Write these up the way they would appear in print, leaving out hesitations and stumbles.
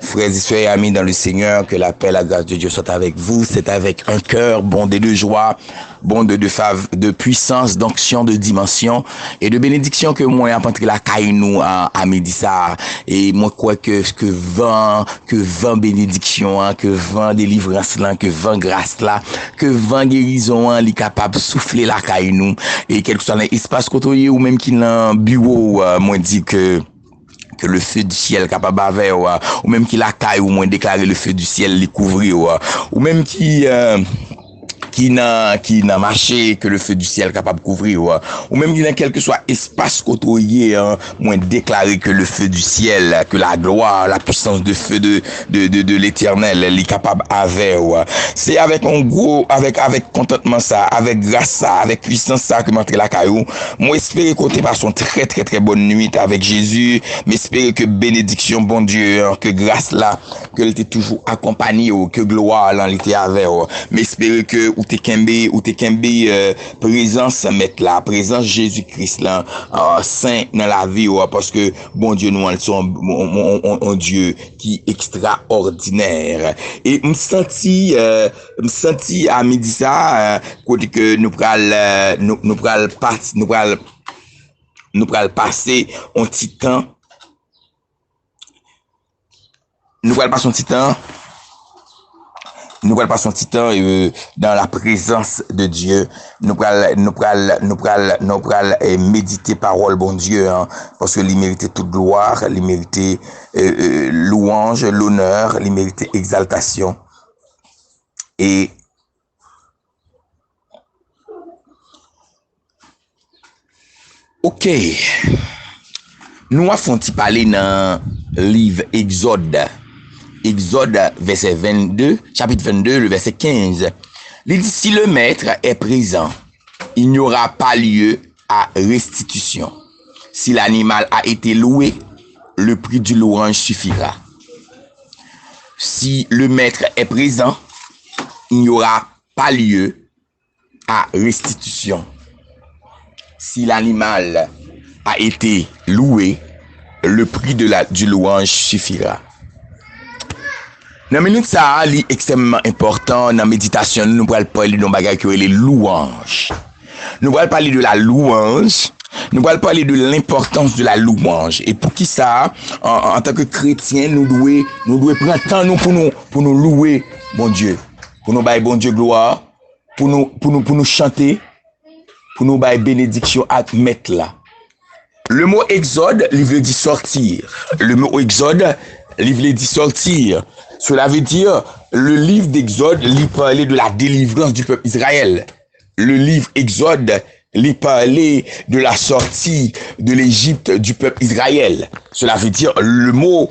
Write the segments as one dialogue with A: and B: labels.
A: Frères et sœurs, amis dans le Seigneur, que la paix, la grâce de Dieu soit avec vous. C'est avec un cœur bondé de joie, bondé de puissance, d'onction, de dimension et de bénédiction que moi apprendre la caille nous à midi ça. Et moi crois que 20 bénédictions, que 20 délivrance là, que 20 grâce là, que 20 guérison li capable de souffler la caille nous. Et quel que soit l'espace côtoyé ou même qui dans bureau, moi dit que le feu du ciel capable avec ou même qui la caille ou moins déclarer le feu du ciel les couvrir ou même qui n'a marché que le feu du ciel capable de couvrir ou même qui n'a quel que soit espace côtoyé moins déclarer que le feu du ciel, que la gloire, la puissance de feu de l'Éternel est capable avec c'est avec un gros avec contentement ça, avec grâce ça, avec puissance ça que m'entrer la caillou. Moi espérer côté par son très très très bonne nuit avec Jésus, mais espérer que bénédiction bon Dieu, que grâce là, que elle était toujours accompagnée que gloire là était avec mais espérer que ou t'es kembe présence mettre la présence Jésus-Christ là saint dans la vie parce que bon Dieu nous sommes un Dieu qui est extraordinaire et me senti à midi ça côté que nous pral passer un petit temps nous pral passer un petit temps dans la présence de Dieu. Nous pral méditer parole bon Dieu parce que il mérite toute gloire, il mérite louange, l'honneur, il mérite exaltation. Et OK. Nous avons parlé dans le livre Exode verset 22, chapitre 22, le verset 15. Il dit, si le maître est présent, il n'y aura pas lieu à restitution. Si l'animal a été loué, le prix du louange suffira. Si le maître est présent, il n'y aura pas lieu à restitution. Si l'animal a été loué, le prix du louange suffira. Dans minute ça, li extrêmement important dans méditation, nous allons parler de bagay que les louanges. Nous allons parler de la louange, nous allons parler de l'importance de la louange. Et pour qui ça, en tant que chrétien, nous devons prendre temps pour nous louer bon Dieu, pour nous bailler bon Dieu gloire, pour nous chanter, pour nous bailler bénédiction à mettre là. Le mot exode, il veut dire sortir. Le mot exode, il veut dire sortir. Cela veut dire, le livre d'Exode, il parlait de la délivrance du peuple Israël. Le livre Exode, il parlait de la sortie de l'Égypte du peuple Israël. Cela veut dire, le mot,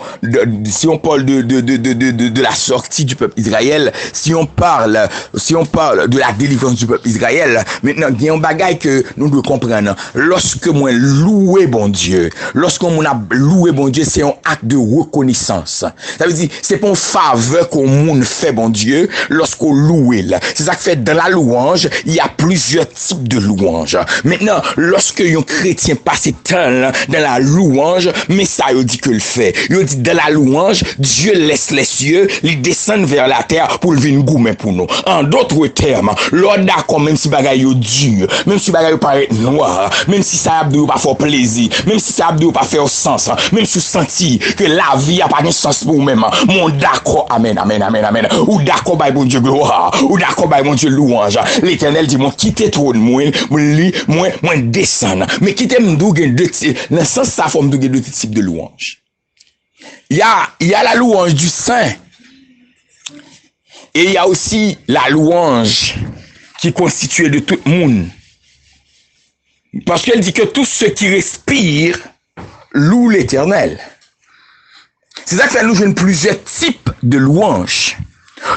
A: si on parle de la sortie du peuple Israël, si on parle de la délivrance du peuple Israël, maintenant, il y a un bagage que nous devons comprendre. Lorsque moi louer bon Dieu, lorsqu'on a loué bon Dieu, c'est un acte de reconnaissance. Ça veut dire, c'est pas une faveur qu'on monde fait bon Dieu, lorsqu'on loue. C'est ça que fait dans la louange, il y a plusieurs types de louanges. Maintenant, lorsque un chrétien passe temps dans la louange, mais ça, il dit que le fait. Il dit, dans la louange, Dieu laisse les cieux, il descend vers la terre pour le venir gourmet pour nous. En d'autres termes, l'ordre d'accord, même si bagaille est dur, même si bagaille paraît noir, même si ça n'a pas faire plaisir, même si ça n'a pas faire sens, même si vous sentez que la vie n'a pas de sens pour vous-même, mon d'accord, amen, amen, amen, amen, ou d'accord, by bon Dieu gloire, ou d'accord, by bon Dieu louange. L'Éternel dit, mon quittez trop de moi descendre. Mais quittez m'dougue deux types, dans le sens ça forme dougue deux types de louange. Il y a la louange du saint. Et il y a aussi la louange qui est constituée de tout le monde. Parce qu'elle dit que tous ceux qui respirent louent l'Éternel. C'est ça que ça nous donne plusieurs types de louanges.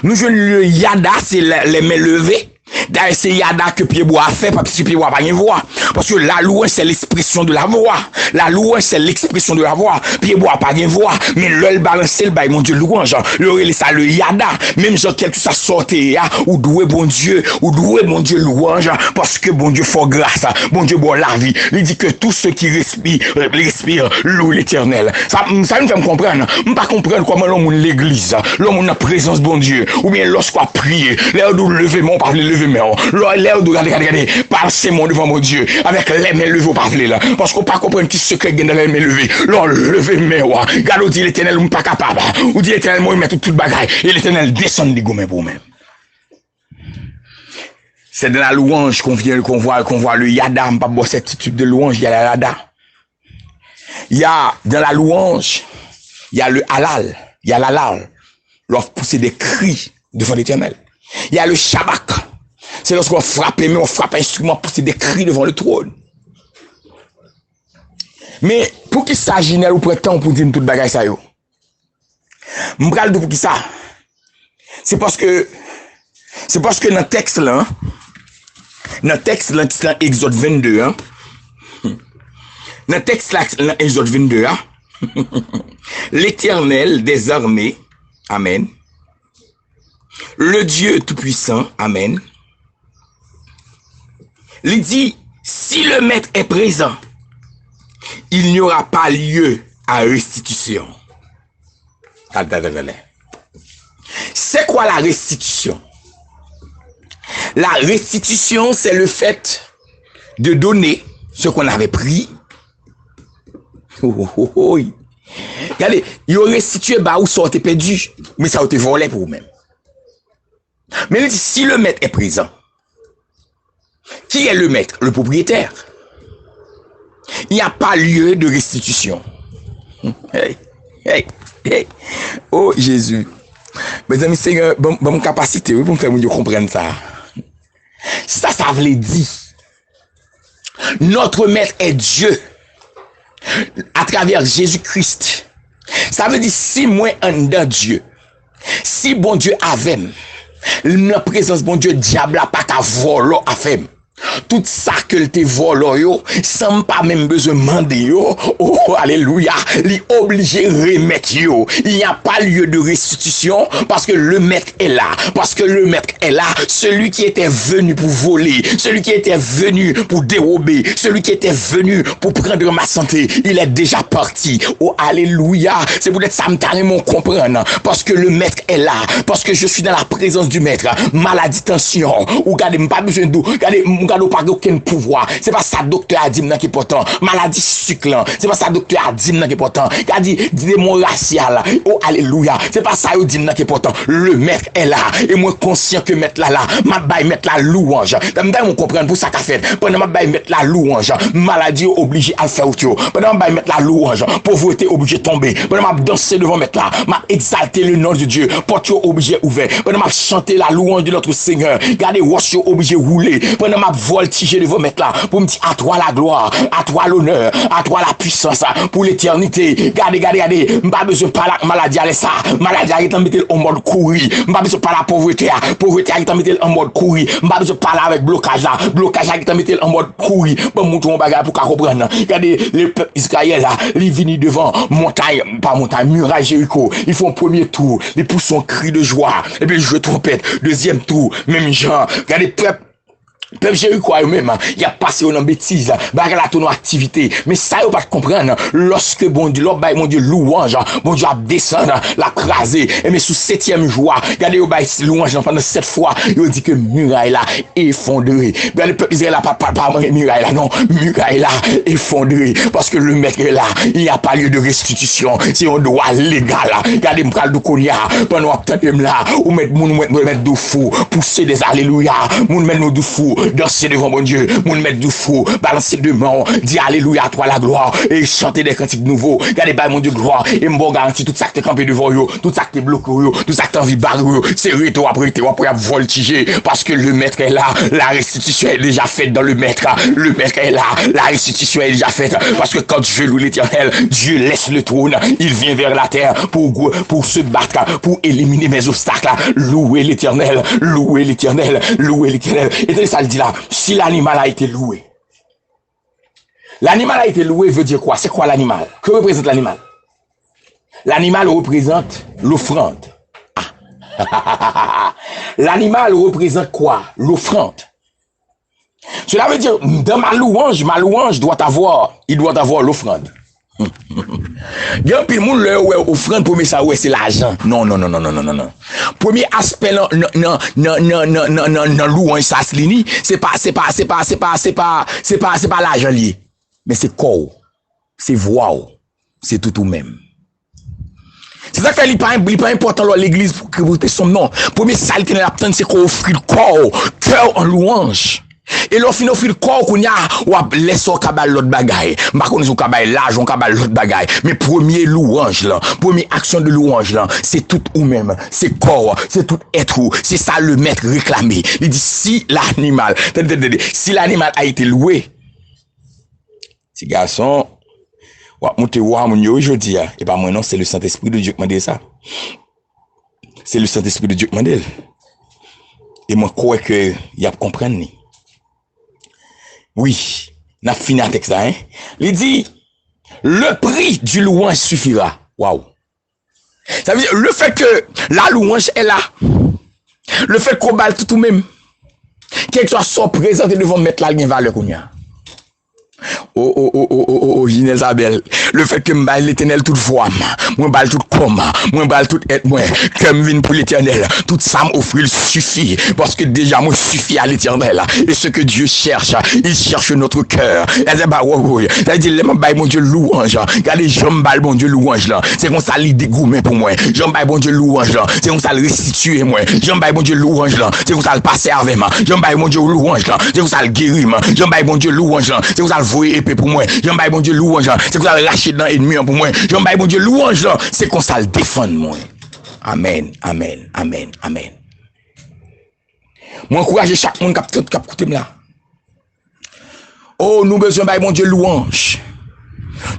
A: Nous jouons le yada, c'est les mains levées. D'ailleurs, c'est Yada que Pied-Bois a fait, parce que Pied-Bois n'a pas une voix. Parce que la louange, c'est l'expression de la voix. La louange, c'est l'expression de la voix. Pied-Bois n'a pas une voix. Mais l'œil balancé, le bail, mon Dieu, louange. Le Yada. Même genre, quel que ça sorte, ou doué, bon Dieu, louange. Parce que bon Dieu, faut grâce. Bon Dieu, bon la vie. Il dit que tous ceux qui respirent, louent l'Éternel. Ça nous fait me comprendre. Je ne pas comprendre comment l'homme l'église, l'homme a présence, bon Dieu. Ou bien lorsqu'on prie, l'air de lever mon pas lever mon. L'air de regarder, passer mon devant mon Dieu. Avec les mains levées, pas là. Parce qu'on pas comprendre qui secret dans les mains levées. L'on lever mes rois. Regarde, dit l'Éternel, ou pas capable. Ou dit l'Éternel, moi, il met tout bagaille. Et l'Éternel descend des gommes pour même. C'est dans la louange qu'on voit le yada, pas boire cette type de louange, il y a la yada. Il y a, dans la louange, il y a le halal, il y a l'halal. Lorsqu'on pousse des cris devant l'Éternel. Il y a le shabak. C'est lorsqu'on frappe les mains, on frappe un instrument, pousser des cris devant le trône. Mais, pour qui s'agit, ou prétend pour dire toute bagaille ça yo? M'bral de pour qui ça? C'est parce que dans le texte là, qui est Exode 22, hein? Dans le texte là, Exode 22, hein? L'Éternel des armées, amen. Le Dieu tout-puissant, amen. Il dit, si le maître est présent, il n'y aura pas lieu à restitution. C'est quoi la restitution? La restitution, c'est le fait de donner ce qu'on avait pris. Regardez, il aurait restitué bah où ça a été perdu, mais ça a été volé pour vous-même. Mais il dit, si le maître est présent, qui est le maître? Le propriétaire. Il n'y a pas lieu de restitution. Hey. Oh Jésus. Mes amis, c'est bonne capacité pour me faire comprendre ça. Ça veut dire. Notre maître est Dieu. À travers Jésus-Christ. Ça veut dire si moi en dedans Dieu. Si bon Dieu avait. La présence bon Dieu diable n'a pas qu'à voler à faire. Tout ça que te volé yo, sans pas même besoin demander yo, oh alléluia, li obligé remettre yo. Il n'y a pas lieu de restitution parce que le maître est là, celui qui était venu pour voler, celui qui était venu pour dérober, celui qui était venu pour prendre ma santé, il est déjà parti. Oh alléluia, c'est peut-être ça me carrément comprendre parce que le maître est là, parce que je suis dans la présence du maître. Maladie, tension, ou regardez, pas besoin d'eau, regardez, pas aucun pouvoir. C'est pas ça docteur a dit qui est pourtant. Maladie succulent. C'est pas ça docteur a dit qui est pourtant. Il a dit démon racial. Oh alléluia. C'est pas ça dit qui est pourtant. Le maître est là et moi conscient que maître là m'a bail mettre la louange. D'ailleurs on comprend pour ça qu'a fait. Pendant m'a bail mettre la louange. Maladie obligé à faire autre chose. Pendant m'a bail mettre la louange. Pauvreté obligé de tomber. Pendant m'a danser devant mettre là. M'a exalter le nom de Dieu. Porte obligé ouvert. Pendant m'a chanter la louange de notre Seigneur. Regardez roche obligé rouler. Pendant m'a voltiger devant mettre là pour me dire à toi la gloire, à toi l'honneur, à toi la puissance pour l'éternité. Regardez, m'pas besoin pas la maladie à ça. Maladie a été mettre en mode courir. M'pas besoin pas la pauvreté a été mettre en mode courir. M'pas besoin pas avec blocage a été mettre en mode courir. Bon montre mon bagage pour comprendre. Regardez les peuples Israël là, ils viennent devant montagne, pas montagne, muraille Jéricho. Ils font premier tour, ils poussent son cri de joie et puis je trompette, deuxième tour, même genre. Regardez peuple Jéricho eux-même, il a passé dans bêtise, bagarre la ton activité, mais ça il pas comprendre lorsque bon Dieu, mon Dieu louange, bon Dieu a descendu, l'a crasé, et mais sous septième joie, regardez au bail louange pendant 7 fois, il dit que muraille là effondré. Ben le peuple Israël pas muraille là non, muraille là effondré parce que le maître est là, il n'y a pas lieu de restitution, c'est un droit légal. Regardez m'pral de konya pendant attendem là, ou mettre moun mettre de fou, pousser des alléluia, moun mettre nous de fou. danser devant mon Dieu, mon mettre du fou, balancer de mains, dire alléluia à toi la gloire, et chanter des cantiques nouveaux, regardez bah mon Dieu gloire, et m'bon garantie tout ça que t'es campé devant yo, tout ça que t'es bloqué yo, tout ça que t'as envie de barrer yo, c'est rito après voltiger, parce que le maître est là, la restitution est déjà faite dans le maître est là, la restitution est déjà faite, parce que quand Dieu loue l'Éternel, Dieu laisse le trône, il vient vers la terre pour se battre, pour éliminer mes obstacles, louer l'Éternel, louer l'Éternel, louer l'Éternel. Et ça le dit là, si l'animal a été loué. L'animal a été loué veut dire quoi? C'est quoi l'animal? Que représente l'animal? L'animal représente l'offrande. Ah. L'animal représente quoi? L'offrande. Cela veut dire, dans ma louange doit avoir l'offrande. Il y a un peu de monde là ouais offrande premier ça ouais c'est l'argent. Non. Premier aspect non louange ça c'est pas l'argent lié. Mais c'est corps. C'est voix. C'est tout même. C'est ça qu'il n'est pas important dans l'église pour que vous ayez son nom. Premier salle qui est là c'est qu'on offre le corps, cœur en louange. Et l'on finit le corps qu'on y a, ou à laisser au cabal l'autre bagaille. Par contre, on cabal l'argent, on cabal l'autre bagaille. Mais premier louange là, première action de louange là, c'est tout ou même, c'est corps, c'est tout être ou. C'est ça le maître réclamé. Il dit si l'animal a été loué, si garçon, monter voir mon yo aujourd'hui, et pas moi non, c'est le Saint-Esprit de Dieu qui m'a dit ça. C'est le Saint-Esprit de Dieu qui m'a dit. Et moi, je crois que y a comprendre. Oui, n'a fini avec ça, hein. Il dit, le prix du louange suffira. Waouh. Ça veut dire, le fait que la louange est là, le fait qu'on balle tout même, quelque soit présenté devant mettre la valeur qu'on y a. Ginésabel, le fait que m'balle l'Éternel toutefois, moi balle tout comme, moi balle tout être moi, comme vine pour l'Éternel, tout ça m'offre il suffit, parce que déjà moi suffit à l'Éternel, et ce que Dieu cherche, il cherche notre cœur. Ça dit les m'balle mon Dieu louange, regardez j'en balle mon Dieu louange là, c'est comme ça il dégoûme pour moi, j'en balle mon Dieu louange là, c'est comme ça le restituer moi, j'en balle mon Dieu louange là, c'est comme ça le passer avec moi, j'en balle mon Dieu louange là, c'est comme ça le guérir moi, j'en balle mon Dieu louange là, c'est comme ça le voyer épée pour moi, j'en baille mon Dieu louange, c'est qu'on ça lâcher dans l'ennemi pour moi, j'en baille mon Dieu louange, c'est qu'on ça le défendre moi. Amen. Moi encourager chaque monde qui écoute là. Oh, nous besoin baille mon Dieu louange.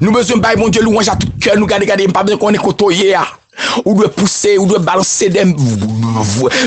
A: Nous besoin baille mon Dieu louange à tout cœur, nous garder pas besoin qu'on est côtoyer. Ou doit pousser, ou doit balancer des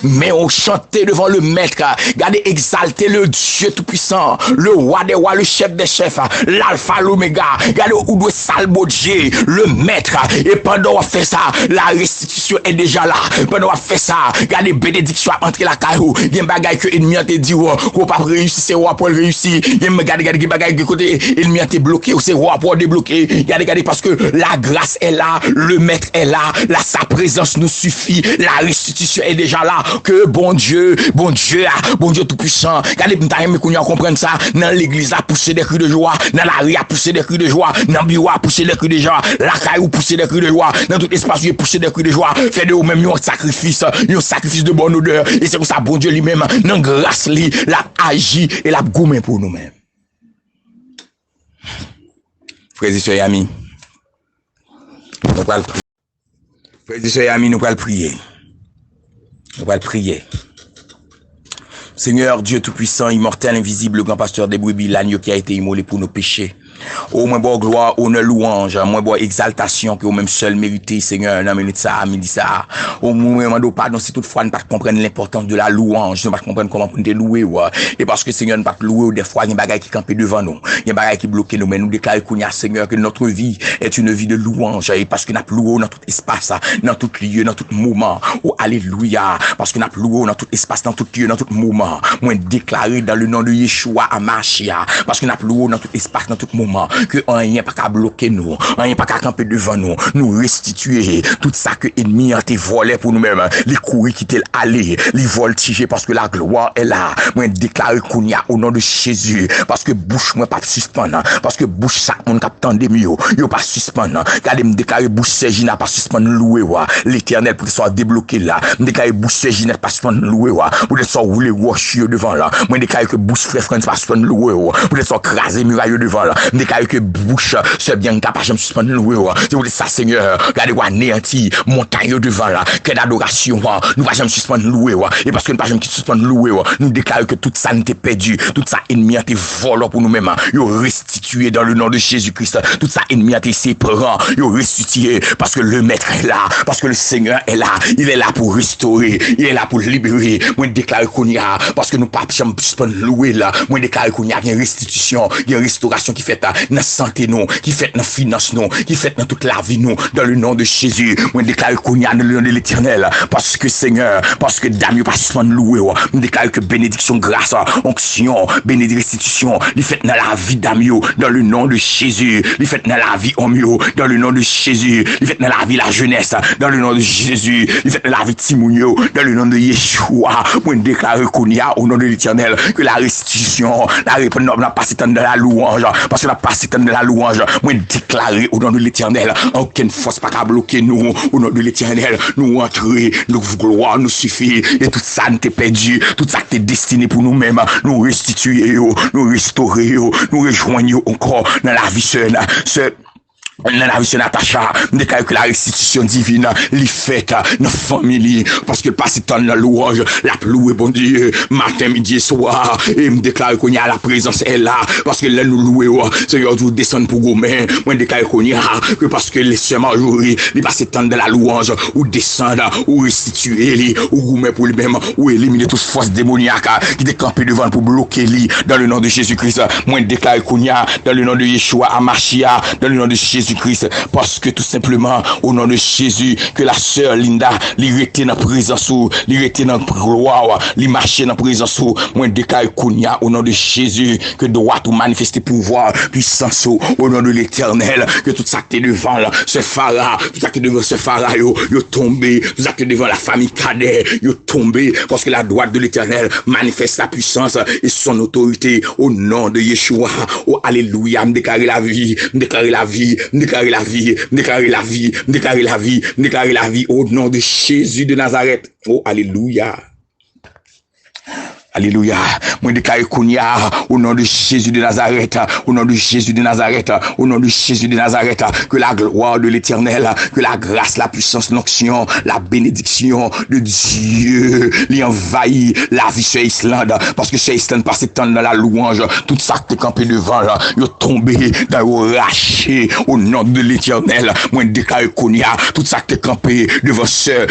A: mais on chanter devant le maître, regardez exalter le Dieu tout-puissant, le roi des rois, le chef des chefs, l'alpha, l'oméga, regardez ou doit salbo Dieu, le maître, et pendant on fait ça, la restitution est déjà là, pendant on fait ça, regardez bénédiction à entrer la caillou, il y a un bagage que l'ennemi a dit, qu'on pas réussir, c'est roi pour réussir, il y a un bagage que côté l'ennemi a été bloqué, ou c'est roi pour débloquer, regardez parce que la grâce est là, le maître est là, sa présence nous suffit, la restitution est déjà là, que bon Dieu tout puissant, regardez, nous comprendre ça, dans l'église a poussé des cris de joie, dans la rue a poussé des cris de joie, dans le bureau a poussé des cris de joie, la caille a poussé des cris de joie, dans tout espace il a poussé des cris de joie, fait de vous-même un sacrifice de bonne odeur, et c'est pour ça bon Dieu lui-même, dans grâce lui, l'a agi et l'a gommé pour nous-mêmes. Frères et sœurs amis, frères et sœurs amis, nous allons prier. Nous allons prier. Seigneur Dieu Tout-Puissant, immortel, invisible, le grand pasteur des brebis, l'agneau qui a été immolé pour nos péchés. Au moins bon gloire, honneur, louange, moins bon exaltation que au même seul mérité, Seigneur, dans minute ça, midi ça. Au moment de pardon, si toutefois ne pas comprendre l'importance de la louange, ne pas comprendre comment on peut louer, et parce que Seigneur ne pas louer, des fois, il y a des bagages qui campent devant nous, il y a des bagages qui bloquent nous, mais nous déclarons qu'on y a, Seigneur, que notre vie est une vie de louange, et parce que nous avons loué dans tout espace, dans tout lieu, dans tout moment, oh, alléluia, parce que nous avons loué dans tout espace, dans tout lieu, dans tout moment, moi déclaré dans le nom de Yeshua à Machia, parce que nous avons loué dans tout espace, dans tout moment, moment, que rien pas qu'à bloquer nous, rien pas qu'à camper devant nous, nous restituer tout ça que l'ennemi a été volé pour nous-mêmes, les courir qui t'est allé, les voltiger parce que la gloire est là. Moi déclare qu'on y a au nom de Jésus, parce que bouche moi pas suspendre, parce que bouche ça mon capitaine de mieux, yo pas suspendre. Regardez me déclarer bouche Sergi n'a pas suspendre louer l'Éternel pour soit débloqué là. Me déclarer bouche Sergi n'a pas suspendre louer pour soit rouler roche devant là. Moi déclarer que bouche frère France pas suspendre louer pour soit craser muraille devant là. Me déclarer que bouche c'est bien capable de suspendre louer. C'est pour ça Seigneur, regardez quoi néanti montagne devant là, quelle adoration nous pas jamais suspendre louer et parce que nous pas jamais suspendre louer nous déclarer que toute ça n'était perdu, toute ça ennemi a été volé pour nous-mêmes, yo restitué dans le nom de Jésus-Christ, toute ça ennemi a été séparé, yo restitué parce que le maître est là, parce que le Seigneur est là, il est là pour restaurer, il est là pour libérer. Moi déclare qu'on y a parce que nous pas jamais suspendre louer là, moi déclare qu'on y a une restitution, une restauration qui fait dans la santé nous, qui fait dans la finance nous, qui fait dans toute la vie nous, dans le nom de Jésus. Moi déclare qu'on y a dans le nom de l'Éternel, parce que Seigneur, parce que dame pas suspendre louer, nous déclare que bénédiction, grâce, onction, bénédiction, restitution, il fait dans la vie d'Amio, dans le nom de Jésus, il fait dans la vie Omio, dans le nom de Jésus, il fait dans la vie la jeunesse, dans le nom de Jésus, il fait dans la vie Timounio, dans le nom de Yeshua. Moi déclare qu'on y a au nom de l'Éternel que la restitution, la réponse n'a pas s'étendre de la louange, parce que n'a pas s'étendre de la louange. Moi déclarer au nom de l'Éternel, aucune force pas qu'à bloquer nous, au nom de l'Éternel, nous entrer, nous gloire nous suffit, et tout ça n'était perdu, tout ça t'est destiné pour nous-mêmes, nous restituer, nous restaurer, nous rejoindre encore dans la vie seule. Dans la vie de Natacha, déclare que la restitution divine, les fêtes, nos familles, parce que passe temps dans la louange, la louer bon Dieu, matin, midi et soir, et me déclare qu'on y a la présence est là, parce que là nous louer, Seigneur, vous descendre pour gourmet, moi déclare qu'on y a, que parce que les sœurs Marjorie, ils passent temps de la louange, ou descendre, ou restituer, ou gourmet pour lui-même, ou éliminer toute force démoniaque, qui décampent devant pour bloquer lui, dans le nom de Jésus-Christ, moi déclare qu'on y a, dans le nom de Yeshua, Amashia, dans le nom de Jésus-Christ, parce que tout simplement au nom de Jésus que la sœur Linda li rete dans présence ou li rete dans gloire li marche dans présence ou moi déclare kounya au nom de Jésus que droit tout manifester pouvoir puissance au nom de l'Éternel que tout ça qui est devant là ce phara tout ça qui est devant ce phara yo tombé tout ça qui est devant la famille Cadet yo tombé parce que la droite de l'Éternel manifeste sa puissance et son autorité au nom de Yeshua. Oh alléluia, me déclarer la vie, me déclarer la vie, déclarer la vie, déclarer la vie, déclarer la vie, déclarer la vie au nom de Jésus de Nazareth. Oh, alléluia. Alléluia. Moi déclare qu'on y a au nom de Jésus de Nazareth, au nom de Jésus de Nazareth, au nom de Jésus de Nazareth, que la gloire de l'Éternel, que la grâce, la puissance, l'onction, la bénédiction de Dieu, lui envahit la vie sur Islande, parce que sur Islande passe temps dans la louange, tout ça qui est campé devant là, il est tombé dans le raché au nom de l'Éternel. Moi déclare qu'on y a tout ça qui est campé devant sœur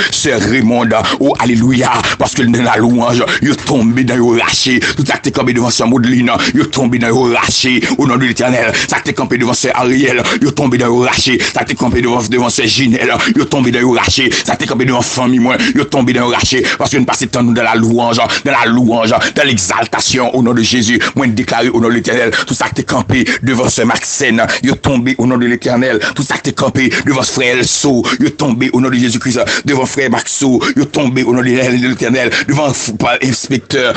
A: Raymond, oh alléluia, parce que dans la louange, il est tombé dans le raché, tout ça qui est campé devant sœur Maudeline, il est tombé dans le raché au nom de l'Éternel. Ça qui est campé devant sœur Ariel, il est tombé dans le raché, ça qui est campé devant sœur Ginelle, il est tombé dans le raché, ça qui est campé devant famille moi, il est tombé dans le raché parce que nous passons temps dans la louange, dans l'exaltation au nom de Jésus. Moi déclaré au nom de l'Éternel, tout ça qui est campé devant sœur Maxine, il est tombé au nom de l'Éternel. Tout ça qui est campé devant frère Elso, il est tombé au nom de Jésus-Christ, devant frère Maxo, il est tombé au nom de l'Éternel, devant inspecteur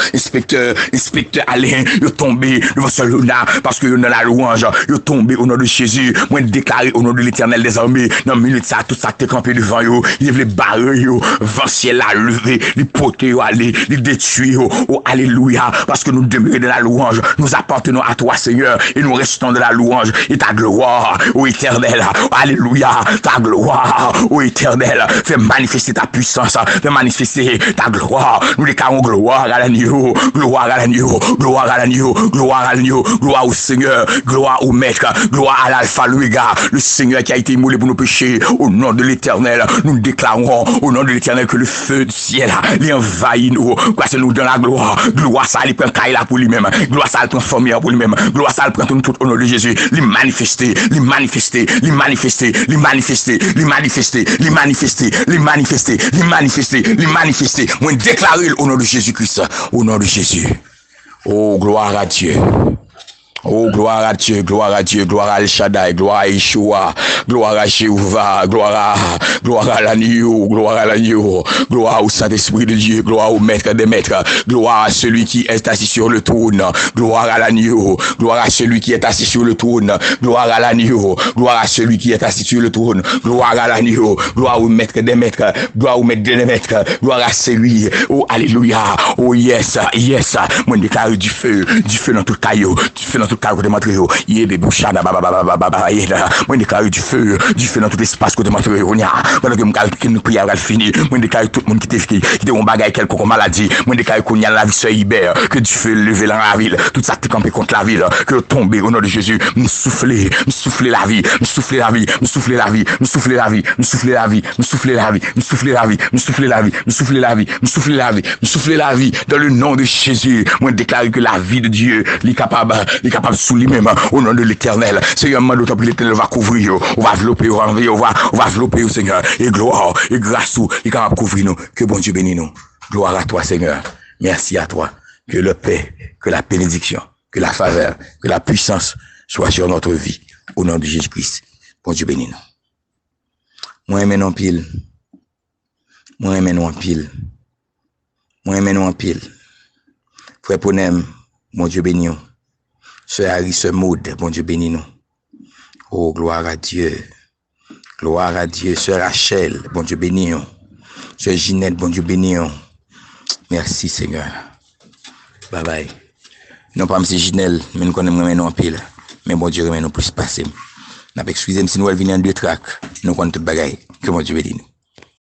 A: Alain, il est tombé devant ce Luna, parce que dans la louange, il est tombé au nom de Jésus. Moi déclaré au nom de l'Éternel des armées, dans minute ça, tout ça qui est campé devant yo, il veut les barrer yo, vent ciel à lever, les poter yo aller, les détruire yo, oh alléluia, parce que nous demeurons de la louange, nous appartenons à toi Seigneur, et nous restons de la louange, et ta gloire, ô Éternel, alléluia, ta gloire, ô Éternel, fais manifester ta puissance, fais manifester ta gloire, nous déclarons gloire à l'agneau, gloire à l'agneau, gloire à l'agneau, gloire à l'agneau, gloire au Seigneur, gloire au Maître, gloire à l'Alpha, l'Oméga, le Seigneur qui a été immolé pour nos péchés, au nom de l'Éternel, nous déclarons au nom de l'Éternel que le feu du ciel, il envahit nous, quoi c'est nous dans la gloire, gloire ça, il prend Kaila pour lui-même, gloire ça, il prend Famille pour lui-même, gloire ça, il prend tout au nom de Jésus, les manifester, les manifester, les manifester, les manifester, les manifester, les manifester, les manifester, les manifester, les manifester, moi déclarer au nom de Jésus-Christ, au nom de Jésus. Oh, gloire à Dieu. Oh, gloire à Dieu, gloire à Dieu, gloire à El Shaddai, gloire à Yeshua, gloire à Jéhovah, gloire à l'agneau, gloire à l'agneau, gloire au Saint-Esprit de Dieu, gloire au Maître des Maîtres, gloire à celui qui est assis sur le trône, gloire à l'agneau, gloire à celui qui est assis sur le trône, gloire à l'agneau, gloire à celui qui est assis sur le trône, gloire à l'agneau, gloire au Maître des Maîtres, gloire au Maître des Maîtres, gloire à celui, oh alléluia, oh yes, yes, moi déclare du feu dans tout caillou, du feu dans tout caillou de matériaux, yé bouchana moi déclare du feu dans tout espace de matériaux, pendant que nous prions à finir, moi déclare tout le monde qui était un bagage quelconque maladie, moi déclare qu'on y a la vie sur Ibère, que du feu levé dans la ville, tout ça qui campé contre la ville, que tomber au nom de Jésus, me souffler la vie, me souffler la vie, me souffler la vie, me souffler la vie, me souffler la vie, me souffler la vie, me souffler la vie, me souffler la vie, me souffler la vie, me souffler la vie, me souffler la vie, dans le nom de Jésus, moi déclare que la vie de Dieu, il est capable sous lui-même, au nom de l'Éternel, Seigneur, d'autant plus l'Éternel va couvrir, on va envelopper, on va envelopper au Seigneur, et gloire, et grâce, il est capable de couvrir nous, que bon Dieu bénisse nous, gloire à toi Seigneur, merci à toi, que la paix, que la bénédiction, que la faveur, que la puissance soit sur notre vie, au nom de Jésus-Christ, bon Dieu bénisse nous. Moi, aimez nous en pile. Moi, aimez nous en pile. Moi, aimez nous en pile. Frère Ponem, bon Dieu bénis nous. Sœur Harry, Sœur Maud, bon Dieu bénis nous. Oh, gloire à Dieu. Gloire à Dieu. Sœur Rachel, bon Dieu bénis nous. Sœur Ginette, bon Dieu bénis nous. Merci, Seigneur. Bye bye. Non pas M. Ginelle, mais nous connaissons nous en pile. Mais bon Dieu remet nous plus passer. N'a pas excusez-moi si nous venons en deux tracks. Nous connaissons tout bagaille. Que mon Dieu bénisse nous.